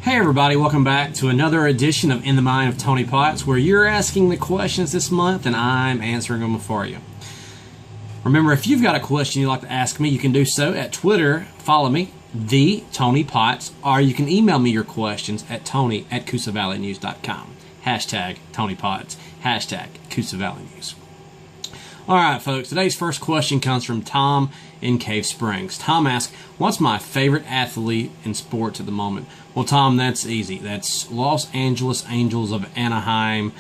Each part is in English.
Hey everybody, welcome back to another edition of In the Mind of Tony Potts, where you're asking the questions this month and I'm answering them for you. Remember, if you've got a question you'd like to ask me, you can do so at Twitter. Follow me, the Tony Potts, or you can email me your questions at tony@CoosaValleyNews.com. Hashtag Tony Potts, hashtag Coosa Valley News. Alright folks, today's first question comes from Tom in Cave Springs. Tom asks, what's my favorite athlete in sports at the moment? Well, Tom, that's easy. That's Los Angeles Angels of Anaheim,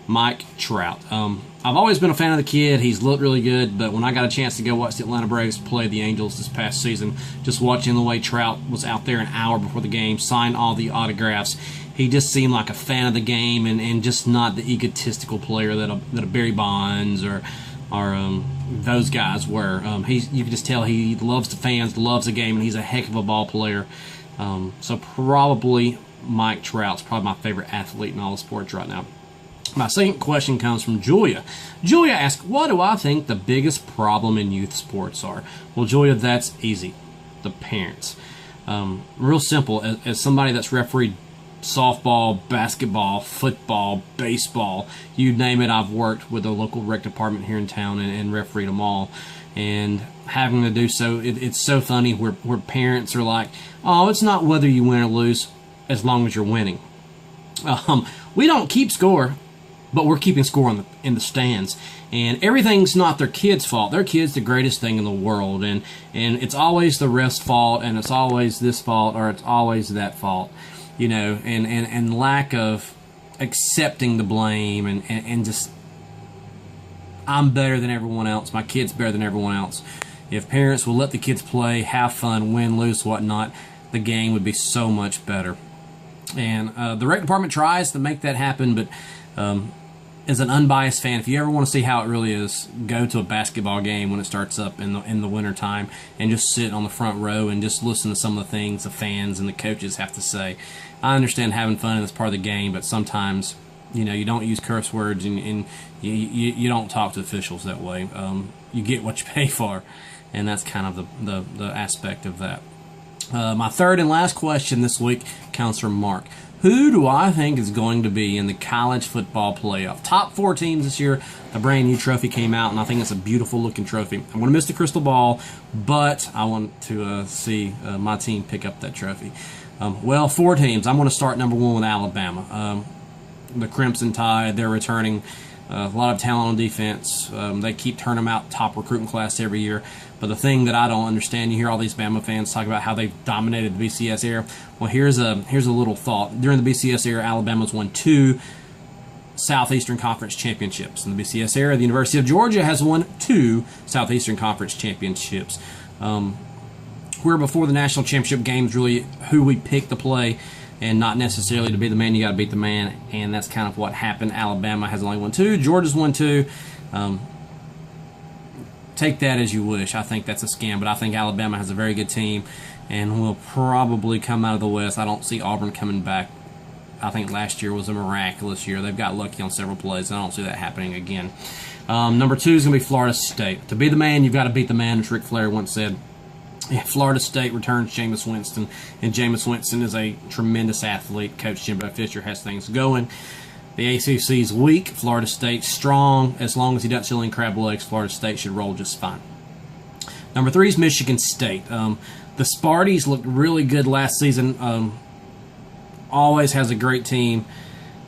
Mike Trout. I've always been a fan of the kid. He's looked really good, but when I got a chance to go watch the Atlanta Braves play the Angels this past season, just watching the way Trout was out there an hour before the game, signed all the autographs, he just seemed like a fan of the game and just not the egotistical player that a Barry Bonds or those guys were. You can just tell he loves the fans, loves the game, and he's a heck of a ball player. So probably Mike Trout's probably my favorite athlete in all of sports right now. My second question comes from Julia. Julia asks, what do I think the biggest problem in youth sports are? Well, Julia, that's easy. The parents. Real simple. As somebody that's refereed softball, basketball, football, baseball, you name it, I've worked with a local rec department here in town and refereed them all. And having to do so, it's so funny where parents are like, oh, it's not whether you win or lose as long as you're winning. We don't keep score, but we're keeping score in the stands. And everything's not their kid's fault. Their kid's the greatest thing in the world. And it's always the ref's fault, and it's always this fault, or it's always that fault. You know, and lack of accepting the blame and just, I'm better than everyone else. My kid's better than everyone else. If parents will let the kids play, have fun, win, lose, whatnot, the game would be so much better. And the rec department tries to make that happen, but as an unbiased fan, if you ever want to see how it really is, go to a basketball game when it starts up in the winter time and just sit on the front row and just listen to some of the things the fans and the coaches have to say. I understand having fun and it's part of the game, but sometimes, you know, you don't use curse words and you don't talk to officials that way. You get what you pay for, and that's kind of the aspect of that. My third and last question this week comes from Mark. Who do I think is going to be in the college football playoff? Top 4 teams this year. A brand new trophy came out, and I think it's a beautiful looking trophy. I'm going to miss the crystal ball, but I want to see my team pick up that trophy. Well, 4 teams. I'm going to start number 1 with Alabama. The Crimson Tide, they're returning. A lot of talent on defense. They keep turning them out top recruiting class every year. But the thing that I don't understand, you hear all these Bama fans talk about how they've dominated the BCS era. Well, here's a little thought. During the BCS era, Alabama's won 2 Southeastern Conference championships. In the BCS era, the University of Georgia has won 2 Southeastern Conference championships. Where before the national championship games, really who we pick to play, and not necessarily to be the man, you got to beat the man, and that's kind of what happened. Alabama has only won 2. Georgia's won 2. Take that as you wish. I think that's a scam, but I think Alabama has a very good team and will probably come out of the West. I don't see Auburn coming back. I think last year was a miraculous year. They've got lucky on several plays, and I don't see that happening again. Number 2 is going to be Florida State. To be the man, you've got to beat the man, as Ric Flair once said. Florida State returns Jameis Winston, and Jameis Winston is a tremendous athlete. Coach Jimbo Fisher has things going. The ACC's weak. Florida State's strong. As long as he doesn't chill in crab legs, Florida State should roll just fine. Number 3 is Michigan State. The Sparties looked really good last season. Always has a great team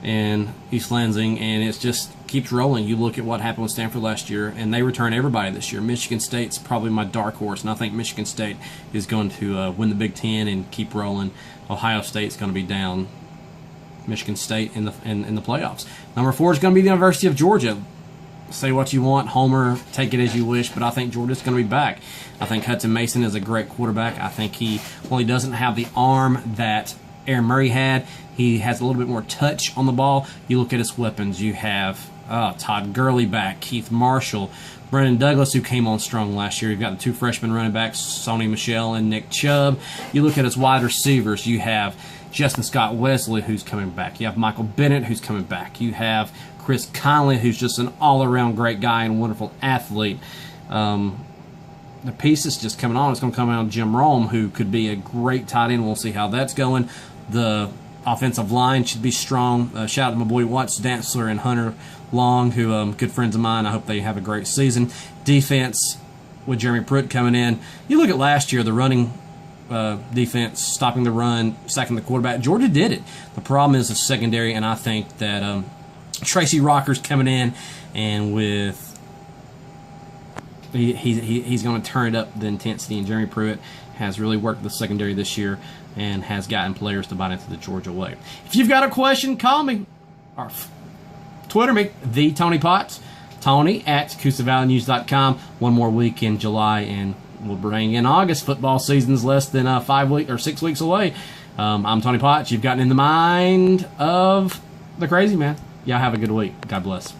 in East Lansing, and it just keeps rolling. You look at what happened with Stanford last year, and they return everybody this year. Michigan State's probably my dark horse, and I think Michigan State is going to win the Big Ten and keep rolling. Ohio State's going to be down. Michigan State in the playoffs. Number 4 is going to be the University of Georgia. Say what you want, Homer, take it as you wish, but I think Georgia's going to be back. I think Hudson Mason is a great quarterback. I think he doesn't have the arm that Aaron Murray had. He has a little bit more touch on the ball. You look at his weapons. You have Todd Gurley back, Keith Marshall, Brendan Douglas, who came on strong last year. You've got the 2 freshman running backs, Sony Michel and Nick Chubb. You look at his wide receivers. You have Justin Scott Wesley, who's coming back. You have Michael Bennett, who's coming back. You have Chris Conley, who's just an all-around great guy and wonderful athlete. The pieces just coming on. It's going to come out Jim Rome, who could be a great tight end. We'll see how that's going. The offensive line should be strong. Shout out to my boy Watts Dantzler and Hunter Long, who good friends of mine. I hope they have a great season. Defense with Jeremy Pruitt coming in. You look at last year, the running defense, stopping the run, sacking the quarterback. Georgia did it. The problem is the secondary, and I think that Tracy Rocker's coming in, and with he's going to turn it up the intensity, and Jeremy Pruitt has really worked the secondary this year and has gotten players to buy into the Georgia way. If you've got a question, call me or Twitter me, the Tony Potts, Tony at CoosavalleyNews.com. One more week in July, and we'll bring in August. Football season's less than 5 weeks or 6 weeks away. I'm Tony Potts. You've gotten in the mind of the crazy man. Y'all have a good week. God bless.